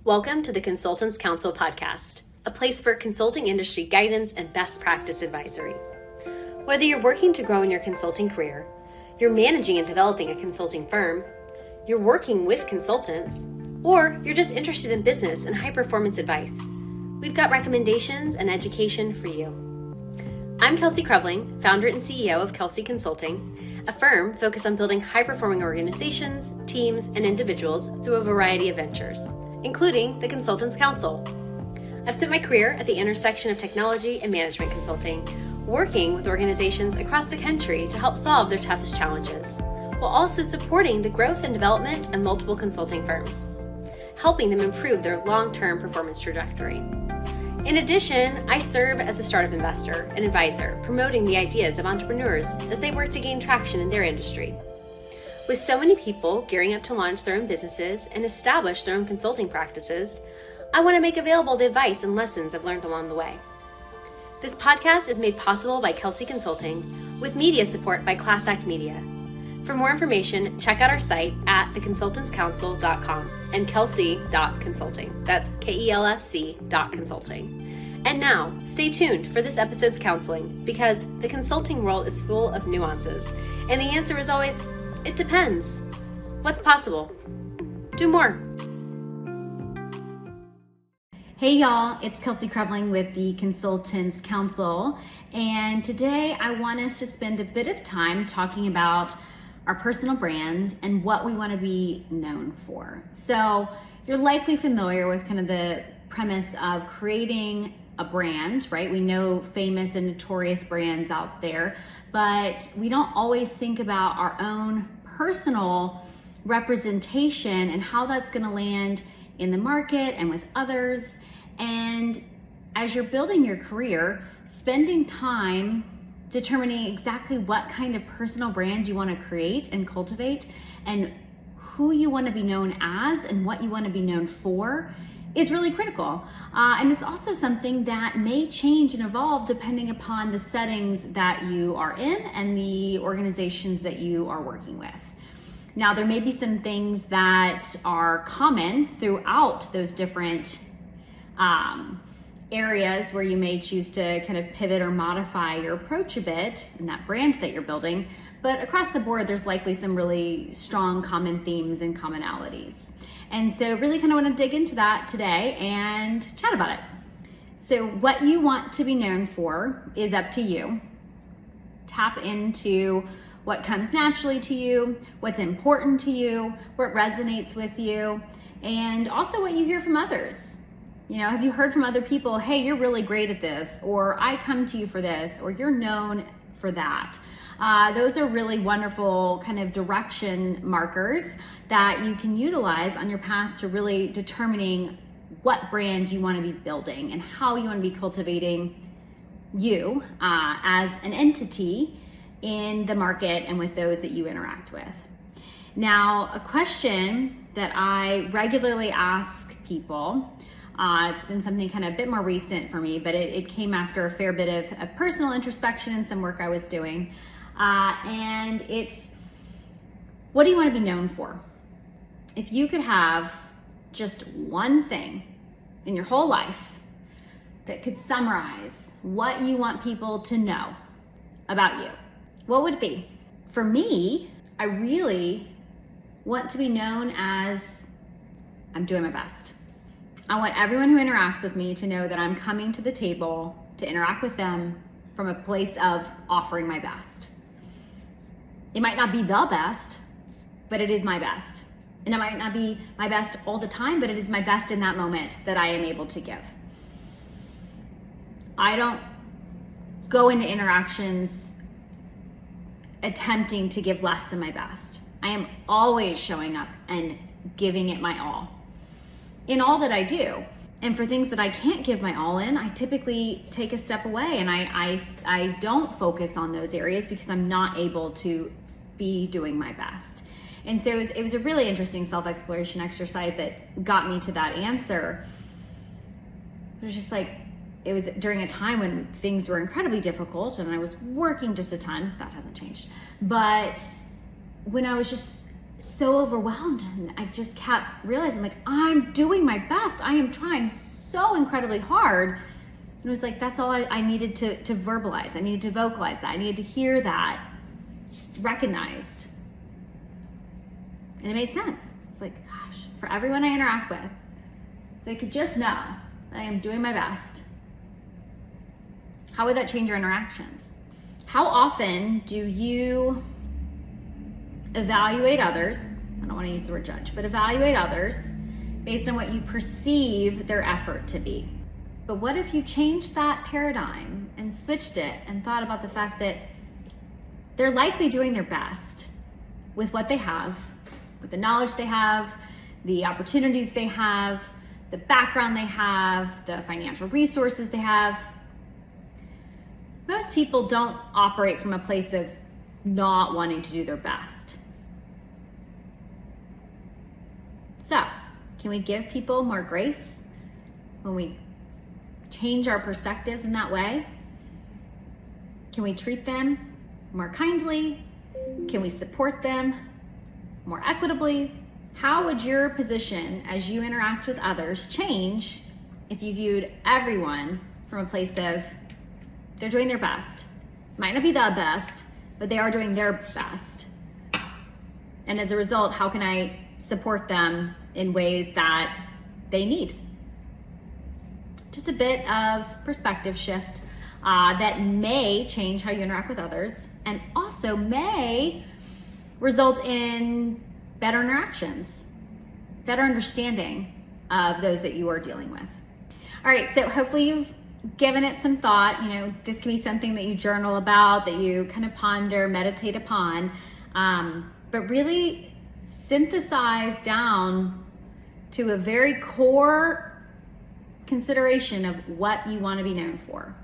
Welcome to the Consultants Counsel podcast, a place for consulting industry guidance and best practice advisory. Whether you're working to grow in your consulting career, you're managing and developing a consulting firm, you're working with consultants, or you're just interested in business and high-performance advice, we've got recommendations and education for you. I'm Kelsey Creveling, founder and CEO of Kelsey Consulting, a firm focused on building high-performing organizations, teams, and individuals through a variety of ventures, including the Consultants Counsel. I've spent my career at the intersection of technology and management consulting, working with organizations across the country to help solve their toughest challenges, while also supporting the growth and development of multiple consulting firms, helping them improve their long-term performance trajectory. In addition, I serve as a startup investor and advisor, promoting the ideas of entrepreneurs as they work to gain traction in their industry. With so many people gearing up to launch their own businesses and establish their own consulting practices, I want to make available the advice and lessons I've learned along the way. This podcast is made possible by Kelsey Consulting, with media support by Class Act Media. For more information, check out our site at theconsultantscounsel.com and kelsey.consulting. That's KELSC.consulting. And now, stay tuned for this episode's counseling, because the consulting world is full of nuances, and the answer is always, it depends. What's possible? Do more. Hey y'all, it's Kelsey Creveling with the Consultants Counsel, and today I want us to spend a bit of time talking about our personal brand and what we want to be known for. So you're likely familiar with kind of the premise of creating a brand, right? We know famous and notorious brands out there, but we don't always think about our own personal representation and how that's going to land in the market and with others. And as you're building your career, spending time determining exactly what kind of personal brand you want to create and cultivate, and who you want to be known as and what you want to be known for is really critical. And it's also something that may change and evolve depending upon the settings that you are in and the organizations that you are working with. Now, there may be some things that are common throughout those different areas where you may choose to kind of pivot or modify your approach a bit in that brand that you're building. But across the board, there's likely some really strong common themes and commonalities. And so really kind of want to dig into that today and chat about it. So what you want to be known for is up to you. Tap into what comes naturally to you, what's important to you, what resonates with you, and also what you hear from others. You know, have you heard from other people, hey, you're really great at this, or I come to you for this, or you're known for that? Those are really wonderful kind of direction markers that you can utilize on your path to really determining what brand you want to be building and how you want to be cultivating you as an entity in the market and with those that you interact with. Now, a question that I regularly ask people, it's been something kind of a bit more recent for me, but it came after a fair bit of personal introspection and some work I was doing. And it's, what do you want to be known for? If you could have just one thing in your whole life that could summarize what you want people to know about you, what would it be? For me, I really want to be known as I'm doing my best. I want everyone who interacts with me to know that I'm coming to the table to interact with them from a place of offering my best. It might not be the best, but it is my best. And it might not be my best all the time, but it is my best in that moment that I am able to give. I don't go into interactions attempting to give less than my best. I am always showing up and giving it my all in all that I do. And for things that I can't give my all in, I typically take a step away and I don't focus on those areas because I'm not able to be doing my best. And so it was a really interesting self-exploration exercise that got me to that answer. It was just like, it was during a time when things were incredibly difficult and I was working just a ton. That hasn't changed. But when I was just so overwhelmed, and I just kept realizing, like, I'm doing my best. I am trying so incredibly hard. And it was like, that's all I needed to verbalize. I needed to vocalize that. I needed to hear that recognized. And it made sense. It's like, gosh, for everyone I interact with, so I could just know that I am doing my best. How would that change your interactions? How often do you evaluate others? I don't want to use the word judge, but evaluate others based on what you perceive their effort to be. But what if you changed that paradigm and switched it and thought about the fact that they're likely doing their best with what they have, with the knowledge they have, the opportunities they have, the background they have, the financial resources they have. Most people don't operate from a place of not wanting to do their best. So, can we give people more grace when we change our perspectives in that way? Can we treat them more kindly? Can we support them more equitably? How would your position as you interact with others change if you viewed everyone from a place of they're doing their best? Might not be the best, but they are doing their best. And as a result, how can I support them in ways that they need? Just a bit of perspective shift that may change how you interact with others, and also may result in better interactions, better understanding of those that you are dealing with. All right, so hopefully you've given it some thought. This can be something that you journal about, that you kind of ponder, meditate upon, but really synthesize down to a very core consideration of what you want to be known for.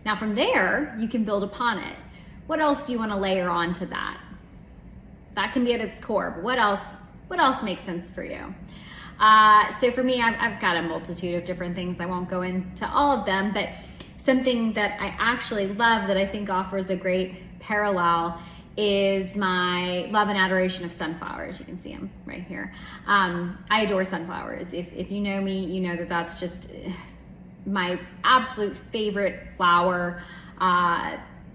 Now from there, you can build upon it. What else do you want to layer on to that? That can be at its core, but what else makes sense for you? So for me, I've got a multitude of different things. I won't go into all of them, but something that I actually love that I think offers a great parallel is my love and adoration of sunflowers. You can see them right here. I adore sunflowers. If you know me, you know that that's just my absolute favorite flower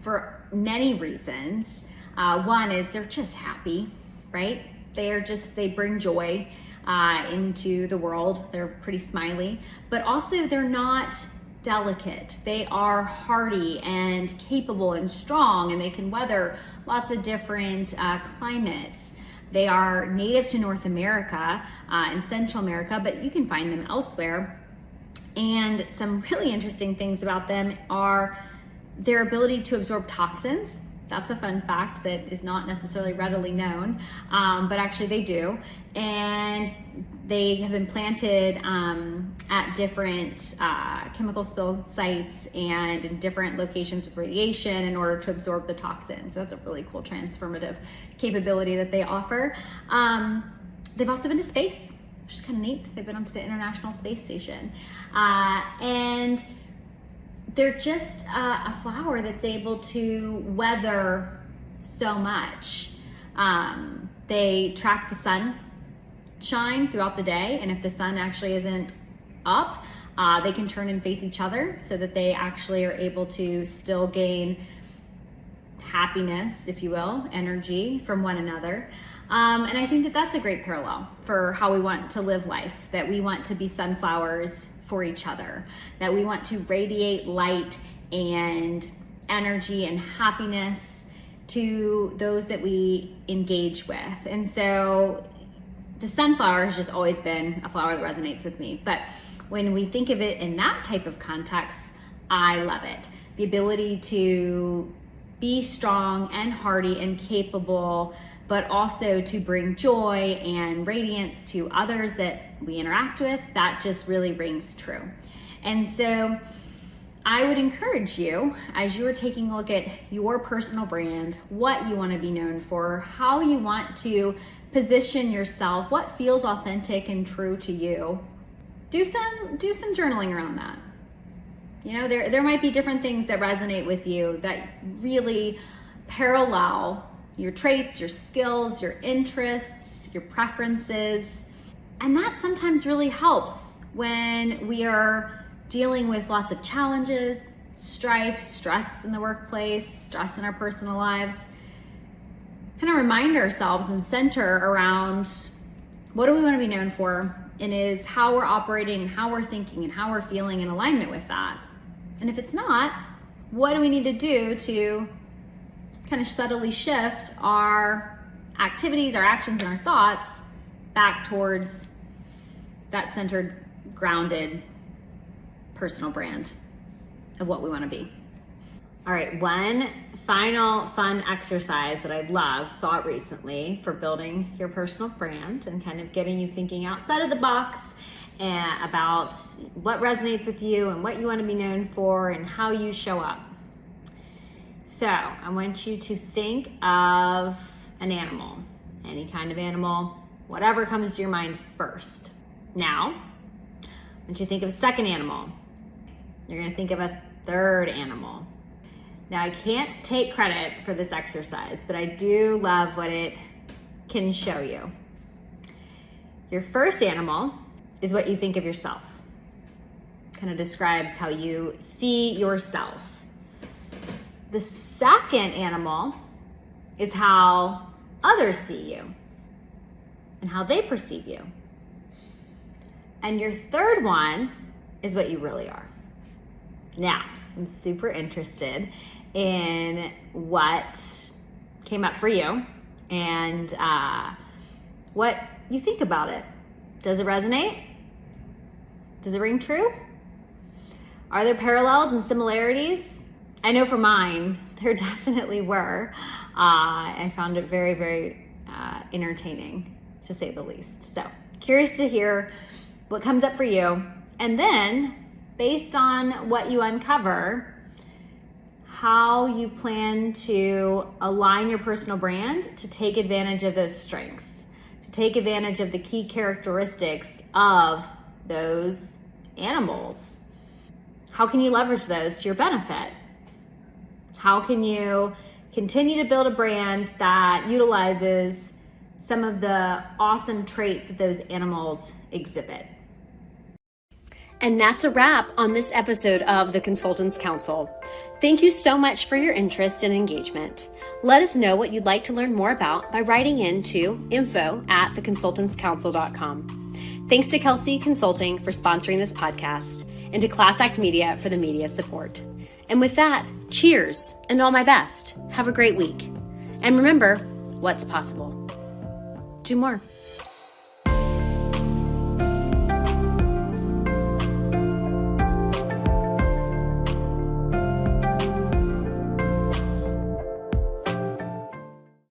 for many reasons. One is they're just happy, right? They bring joy into the world. They're pretty smiley, but also they're not delicate. They are hardy and capable and strong, and they can weather lots of different climates. They are native to North America and Central America, but you can find them elsewhere. And some really interesting things about them are their ability to absorb toxins. That's a fun fact that is not necessarily readily known, but actually they do. And they have been planted at different chemical spill sites and in different locations with radiation in order to absorb the toxins. So that's a really cool transformative capability that they offer. They've also been to space, which is kind of neat. They've been onto the International Space Station. And they're just a flower that's able to weather so much. They track the sunshine throughout the day, and if the sun actually isn't up, they can turn and face each other so that they actually are able to still gain happiness, if you will, energy from one another. And I think that that's a great parallel for how we want to live life, that we want to be sunflowers for each other, that we want to radiate light and energy and happiness to those that we engage with. And so the sunflower has just always been a flower that resonates with me. But when we think of it in that type of context, I love it. The ability to be strong and hardy and capable, but also to bring joy and radiance to others that we interact with, that just really rings true. And so I would encourage you, as you're taking a look at your personal brand, what you want to be known for, how you want to position yourself, what feels authentic and true to you, do some journaling around that. There might be different things that resonate with you that really parallel your traits, your skills, your interests, your preferences. And that sometimes really helps when we are dealing with lots of challenges, strife, stress in the workplace, stress in our personal lives. Kind of remind ourselves and center around what do we want to be known for, and is how we're operating and how we're thinking and how we're feeling in alignment with that. And if it's not, what do we need to do to kind of subtly shift our activities, our actions, and our thoughts back towards that centered, grounded, personal brand of what we want to be. All right, one final fun exercise that I saw it recently for building your personal brand and kind of getting you thinking outside of the box and about what resonates with you and what you want to be known for and how you show up. So I want you to think of an animal, any kind of animal, whatever comes to your mind first. Now, I want you to think of a second animal. You're going to think of a third animal. Now, I can't take credit for this exercise, but I do love what it can show you. Your first animal is what you think of yourself. Kind of describes how you see yourself. The second animal is how others see you and how they perceive you. And your third one is what you really are. Now, I'm super interested in what came up for you and what you think about it. Does it resonate? Does it ring true? Are there parallels and similarities? I know for mine, there definitely were. I found it very, very entertaining, to say the least. So, curious to hear what comes up for you. And then, based on what you uncover, how you plan to align your personal brand to take advantage of those strengths, to take advantage of the key characteristics of those animals. How can you leverage those to your benefit? How can you continue to build a brand that utilizes some of the awesome traits that those animals exhibit? And that's a wrap on this episode of the Consultants Counsel. Thank you so much for your interest and engagement. Let us know what you'd like to learn more about by writing in to info@theconsultantscounsel.com. Thanks to Kelsey Consulting for sponsoring this podcast and to Class Act Media for the media support. And with that, cheers and all my best. Have a great week. And remember, what's possible? Do more.